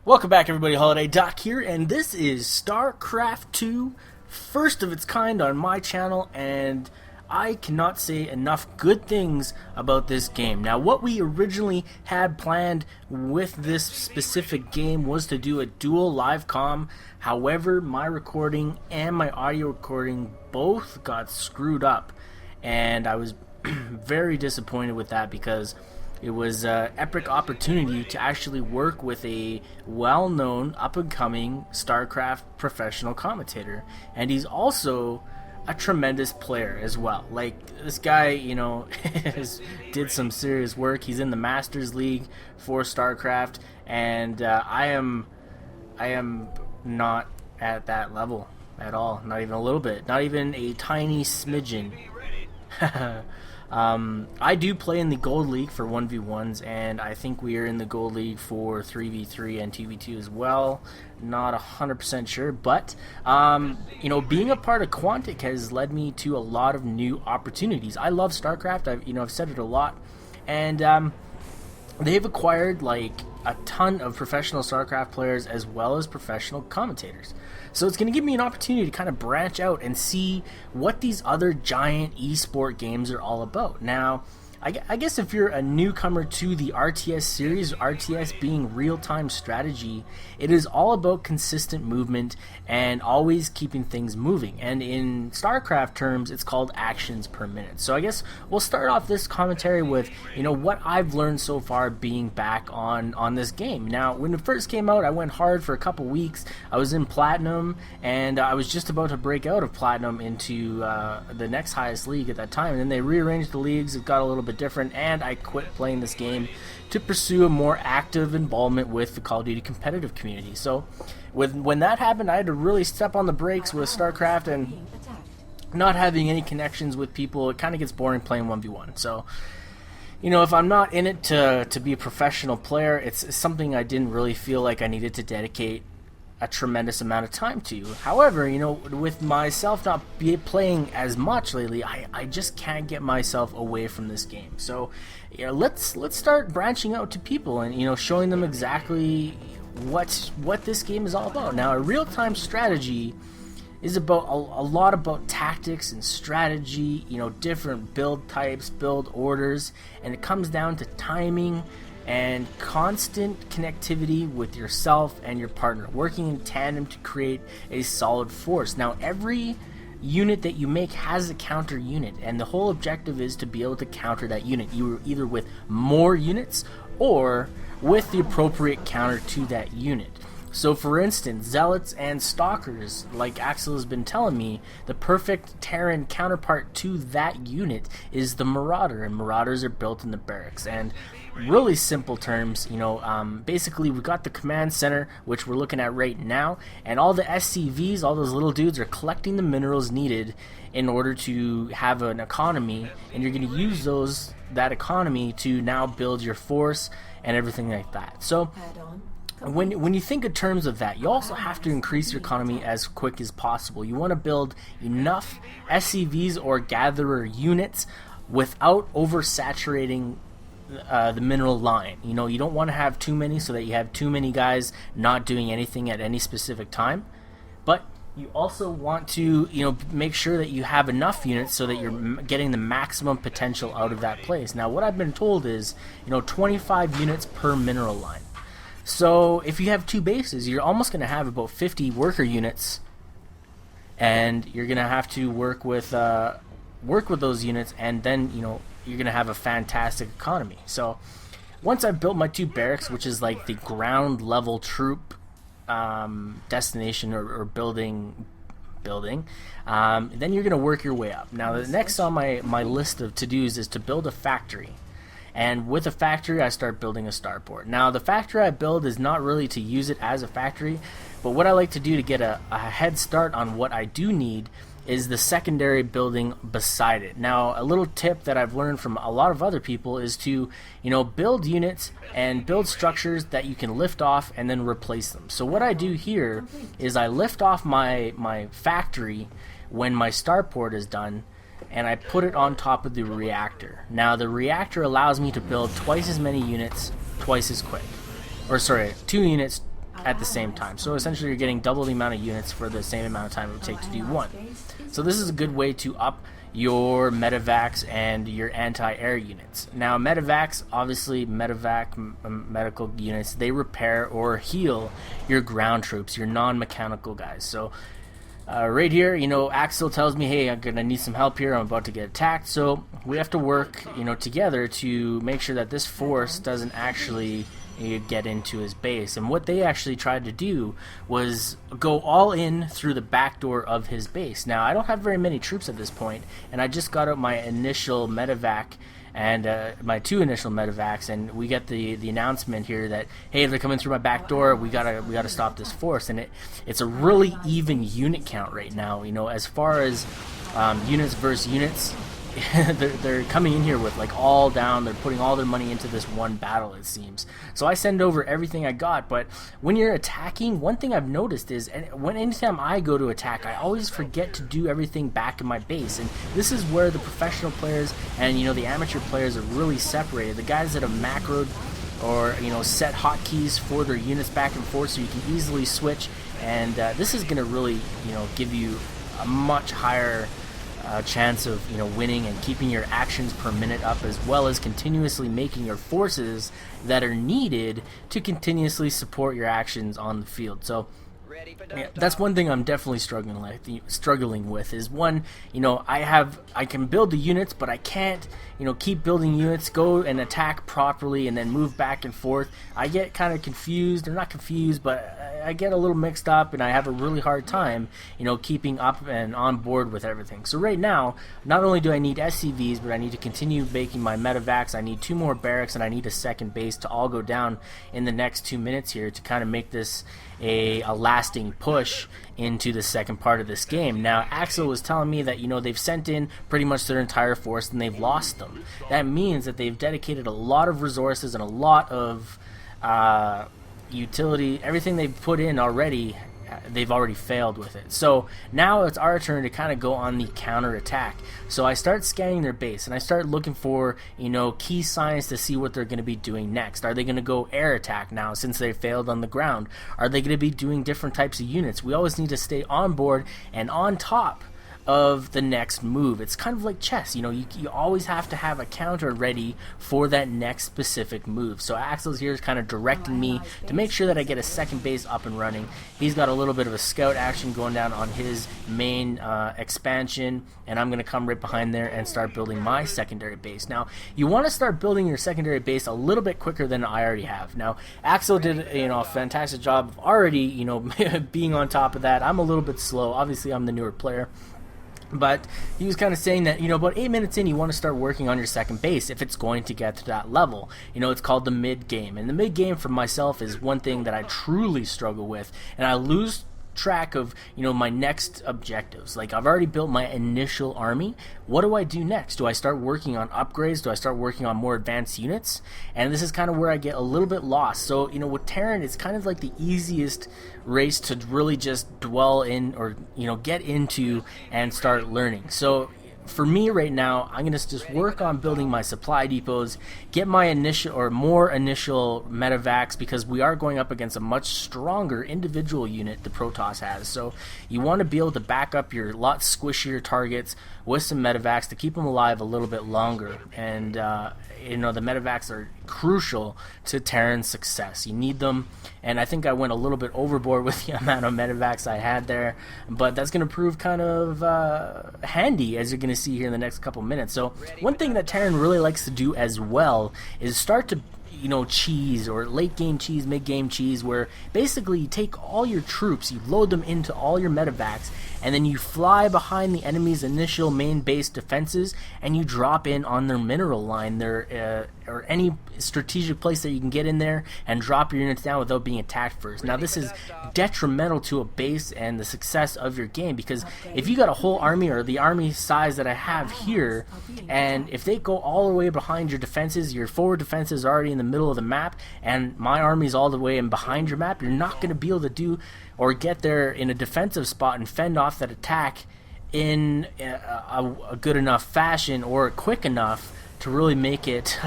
Welcome back, everybody. Holiday Doc here, and this is StarCraft 2, first of its kind on my channel, and I cannot say enough good things about this game. Now, what we originally had planned with this specific game was to do a dual live comm. However, my recording and my audio recording both got screwed up, and I was very disappointed with that because it was an epic opportunity to actually work with a well-known, up-and-coming StarCraft professional commentator. And he's also a tremendous player as well. Like, this guy, did some serious work. He's in the Masters League for StarCraft, and I am not at that level at all. Not even a little bit. Not even a tiny smidgen. I do play in the Gold League for 1v1s, and I think we are in the Gold League for 3v3 and 2v2 as well. Not 100% sure, but being a part of Quantic has led me to a lot of new opportunities. I love StarCraft. I've said it a lot, and they've acquired like a ton of professional StarCraft players as well as professional commentators. So it's going to give me an opportunity to kind of branch out and see what these other giant esport games are all about. Now, I guess if you're a newcomer to the RTS series, RTS being real-time strategy, it is all about consistent movement and always keeping things moving. And in StarCraft terms, it's called actions per minute. So I guess we'll start off this commentary with, what I've learned so far being back on this game. Now, when it first came out, I went hard for a couple weeks. I was in Platinum, and I was just about to break out of Platinum into the next highest league at that time. And then they rearranged the leagues. It got a little bit different, and I quit playing this game to pursue a more active involvement with the Call of Duty competitive community. So when that happened, I had to really step on the brakes with StarCraft, and not having any connections with people, it kind of gets boring playing 1v1. So if I'm not in it to be a professional player, it's something I didn't really feel like I needed to dedicate a tremendous amount of time to. However, with myself not playing as much lately, I just can't get myself away from this game. So, let's start branching out to people and showing them exactly what this game is all about. Now, a real-time strategy is about a lot about tactics and strategy, different build types, build orders, and it comes down to timing and constant connectivity with yourself and your partner, working in tandem to create a solid force. Now, every unit that you make has a counter unit, and the whole objective is to be able to counter that unit, either with more units or with the appropriate counter to that unit. So, for instance, Zealots and Stalkers, like Axel has been telling me, the perfect Terran counterpart to that unit is the Marauder, and Marauders are built in the barracks. And really simple terms, basically we got the command center, which we're looking at right now, and all the SCVs, all those little dudes, are collecting the minerals needed in order to have an economy, and you're going to use that economy to now build your force and everything like that. So when you think in terms of that, you also have to increase your economy as quick as possible. You want to build enough SCVs or gatherer units without oversaturating the mineral line. You don't want to have too many so that you have too many guys not doing anything at any specific time, but you also want to make sure that you have enough units so that you're getting the maximum potential out of that place. Now, what I've been told is 25 units per mineral line. So if you have two bases, you're almost going to have about 50 worker units, and you're going to have to work with those units, and then you're going to have a fantastic economy. So once I've built my two barracks, which is like the ground level troop destination or building, then you're going to work your way up. Now, the next on my list of to-dos is to build a factory. And with a factory, I start building a starport. Now, the factory I build is not really to use it as a factory, but what I like to do to get a head start on what I do need is the secondary building beside it. Now, a little tip that I've learned from a lot of other people is to, build units and build structures that you can lift off and then replace them. So what I do here is I lift off my factory when my starport is done, and I put it on top of the reactor. Now, the reactor allows me to build twice as many units twice as quick. Or sorry, 2 units at the same time. So essentially you're getting double the amount of units for the same amount of time it would take to do one. So this is a good way to up your medevacs and your anti-air units. Now medevacs, obviously medical units, they repair or heal your ground troops, your non-mechanical guys. So right here, you know, Axel tells me, hey, I'm gonna need some help here, I'm about to get attacked. So we have to work, you know, together to make sure that this force doesn't actually get into his base. And what they actually tried to do was go all in through the back door of his base. Now I don't have very many troops at this point, and I just got out my initial medevac and my 2 initial medevacs, and we get the announcement here that, hey, they're coming through my back door, we gotta stop this force. And it's a really even unit count right now, you know, as far as units versus units. they're coming in here with like all down, they're putting all their money into this one battle, it seems. So I send over everything I got. But when you're attacking, one thing I've noticed is anytime I go to attack, I always forget to do everything back in my base. And this is where the professional players and, you know, the amateur players are really separated. The guys that have macroed or, you know, set hotkeys for their units back and forth so you can easily switch, and this is going to really, you know, give you a much higher chance of, you know, winning and keeping your actions per minute up, as well as continuously making your forces that are needed to continuously support your actions on the field. So yeah, that's one thing I'm definitely struggling with is, one, you know, I can build the units, but I can't, you know, keep building units, go and attack properly and then move back and forth. I get kind of confused, or not confused, but I get a little mixed up, and I have a really hard time, you know, keeping up and on board with everything. So right now, not only do I need SCVs, but I need to continue making my medevacs. I need 2 more barracks, and I need a second base to all go down in the next 2 minutes here to kind of make this a lasting push into the second part of this game. Now Axel was telling me that, you know, they've sent in pretty much their entire force and they've lost them. That means that they've dedicated a lot of resources and a lot of utility, everything they've put in already, they've already failed with it. So now it's our turn to kind of go on the counter attack. So I start scanning their base and I start looking for, you know, key signs to see what they're going to be doing next. Are they going to go air attack now since they failed on the ground? Are they going to be doing different types of units? We always need to stay on board and on top of the next move. It's kind of like chess, you know, you always have to have a counter ready for that next specific move. So Axel's here is kind of directing me to make sure that I get a second base up and running. He's got a little bit of a scout action going down on his main expansion, and I'm going to come right behind there and start building my secondary base. Now you want to start building your secondary base a little bit quicker than I already have. Now Axel did, you know, a fantastic job of already, you know, being on top of that. I'm a little bit slow, obviously I'm the newer player. But he was kind of saying that, you know, about 8 minutes in, you want to start working on your second base if it's going to get to that level. You know, it's called the mid game. And the mid game for myself is one thing that I truly struggle with. And I lose track of, you know, my next objectives. Like, I've already built my initial army. What do I do next? Do I start working on upgrades? Do I start working on more advanced units? And this is kind of where I get a little bit lost. So, you know, with Terran, it's kind of like the easiest race to really just dwell in, or, you know, get into and start learning. So for me right now, I'm going to just work on building my supply depots, get my initial or more initial medevacs, because we are going up against a much stronger individual unit the Protoss has. So you want to be able to back up your lot squishier targets with some medevacs to keep them alive a little bit longer. And you know, the medevacs are crucial to Terran's success. You need them, and I think I went a little bit overboard with the amount of medevacs I had there, but that's going to prove kind of handy, as you're going to see here in the next couple minutes. So one thing that Terran really likes to do as well is start to, you know, cheese, or late game cheese, mid game cheese, where basically you take all your troops, you load them into all your medevacs, and then you fly behind the enemy's initial main base defenses and you drop in on their mineral line, their or any strategic place that you can get in there, and drop your units down without being attacked first. Now this is detrimental to a base and the success of your game, because if you got a whole army, or the army size that I have here, and if they go all the way behind your defenses, your forward defenses are already in the middle of the map, and my army's all the way in behind your map, you're not going to be able to do or get there in a defensive spot and fend off that attack in a good enough fashion, or quick enough to really make it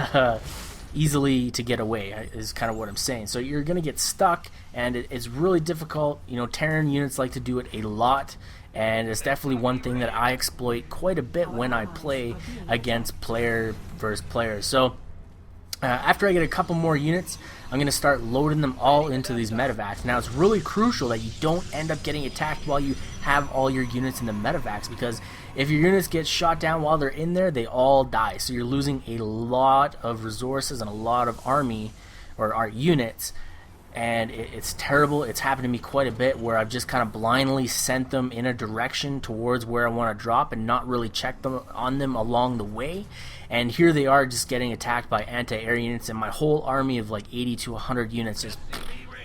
easily to get away, is kind of what I'm saying. So you're going to get stuck, and it's really difficult. You know, Terran units like to do it a lot, and it's definitely one thing that I exploit quite a bit when I play against player versus player. So after I get a couple more units, I'm going to start loading them all into these medevacs. Now, it's really crucial that you don't end up getting attacked while you have all your units in the medevacs, because if your units get shot down while they're in there, they all die. So you're losing a lot of resources and a lot of army or our units, and it's terrible. It's happened to me quite a bit where I've just kind of blindly sent them in a direction towards where I want to drop and not really checked them on them along the way. And here they are just getting attacked by anti-air units, and my whole army of like 80 to 100 units is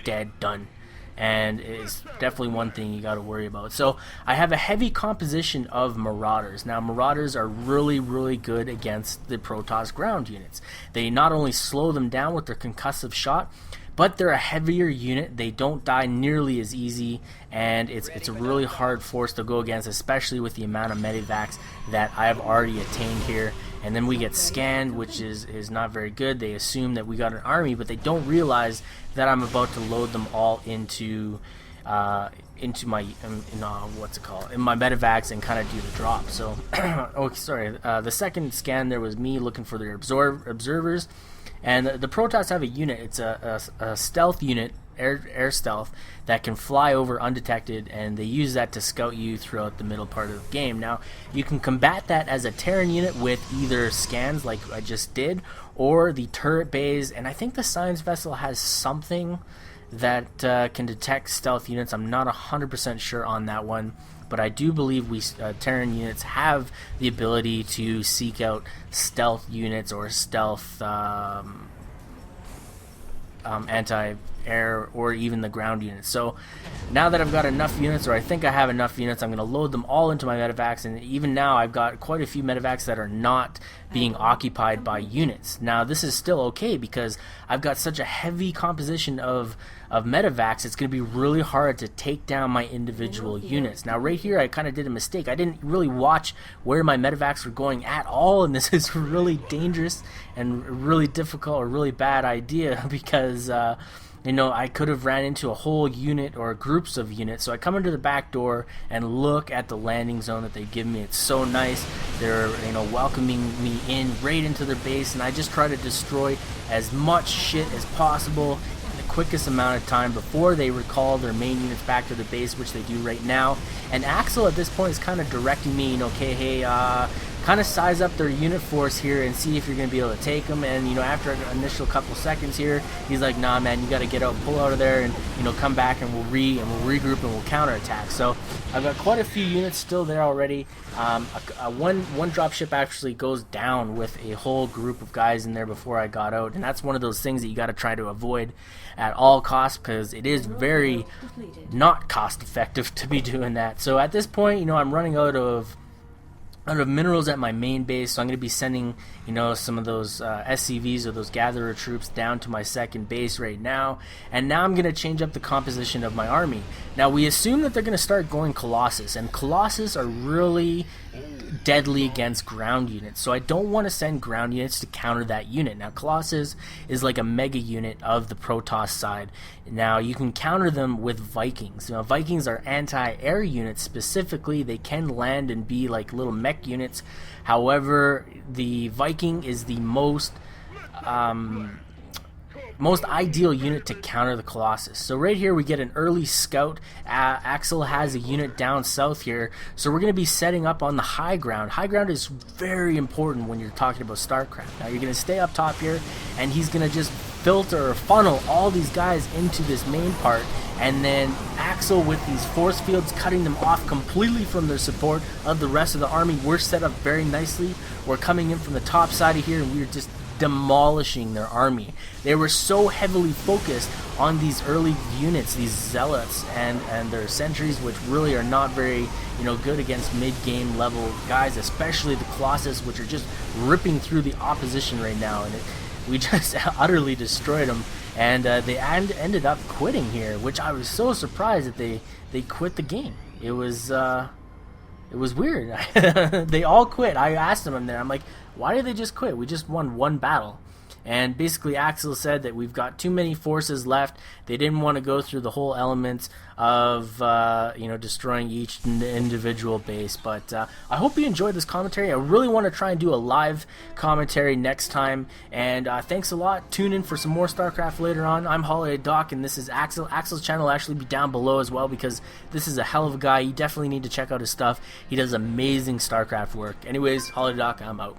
dead, done. And it's definitely one thing you got to worry about. So I have a heavy composition of Marauders. Now, Marauders are really, really good against the Protoss ground units. They not only slow them down with their concussive shot, but they're a heavier unit. They don't die nearly as easy, and it's a really hard force to go against, especially with the amount of medevacs that I have already attained here. And then we get scanned, which is not very good. They assume that we got an army, but they don't realize that I'm about to load them all into my what's it called, in my medevacs, and kind of do the drop. So the second scan there was me looking for their observers. And the Protoss have a unit. It's a stealth unit, air stealth, that can fly over undetected, and they use that to scout you throughout the middle part of the game. Now, you can combat that as a Terran unit with either scans like I just did, or the turret bays, and I think the science vessel has something that can detect stealth units. I'm not 100% sure on that one, but I do believe we Terran units have the ability to seek out stealth units or stealth anti-air or even the ground units. So now that I've got enough units, or I think I have enough units, I'm going to load them all into my medevacs, and even now I've got quite a few medevacs that are not being occupied by units. Now, this is still okay because I've got such a heavy composition of medevacs. It's going to be really hard to take down my individual units. Now, right here I kind of did a mistake. I didn't really watch where my medevacs were going at all, and this is really dangerous and really difficult, or really bad idea, because you know, I could have ran into a whole unit or groups of units. So I come into the back door and look at the landing zone that they've given me. It's so nice. They're, you know, welcoming me in right into their base, and I just try to destroy as much shit as possible in the quickest amount of time before they recall their main units back to the base, which they do right now. And Axel at this point is kind of directing me, you know, okay, hey, kind of size up their unit force here and see if you're going to be able to take them. And, you know, after an initial couple seconds here, he's like, nah, man, you got to get out, pull out of there, and, you know, come back, and we'll regroup and we'll counterattack. So I've got quite a few units still there already. One dropship actually goes down with a whole group of guys in there before I got out, and that's one of those things that you got to try to avoid at all costs, because it is very not cost effective to be doing that. So at this point, you know, I'm running out of minerals at my main base, so I'm going to be sending, you know, some of those SCVs or those gatherer troops down to my second base right now. And now I'm going to change up the composition of my army. Now, we assume that they're going to start going Colossus, and Colossus are really deadly against ground units, so I don't want to send ground units to counter that unit. Now, Colossus is like a mega unit of the Protoss side. Now, you can counter them with Vikings. Now, Vikings are anti-air units specifically. They can land and be like little mech units. However, the Viking is the most ideal unit to counter the Colossus. So right here we get an early scout. Axel has a unit down south here, so we're going to be setting up on the high ground. High ground is very important when you're talking about StarCraft. Now, you're going to stay up top here, and he's going to just filter or funnel all these guys into this main part, and then Axel with these force fields cutting them off completely from the support of the rest of the army. We're set up very nicely. We're coming in from the top side of here, and we're just demolishing their army. They were so heavily focused on these early units, these zealots and their sentries, which really are not very, you know, good against mid-game level guys, especially the Colossus, which are just ripping through the opposition right now, and we just utterly destroyed them. And they ended up quitting here, which I was so surprised that they quit the game. It was weird. They all quit. I asked them in there, I'm like, why did they just quit? We just won one battle. And basically Axel said that we've got too many forces left. They didn't want to go through the whole elements of destroying each individual base. But I hope you enjoyed this commentary. I really want to try and do a live commentary next time. And thanks a lot. Tune in for some more StarCraft later on. I'm Holiday Doc, and this is Axel. Axel's channel will actually be down below as well, because this is a hell of a guy. You definitely need to check out his stuff. He does amazing StarCraft work. Anyways, Holiday Doc, I'm out.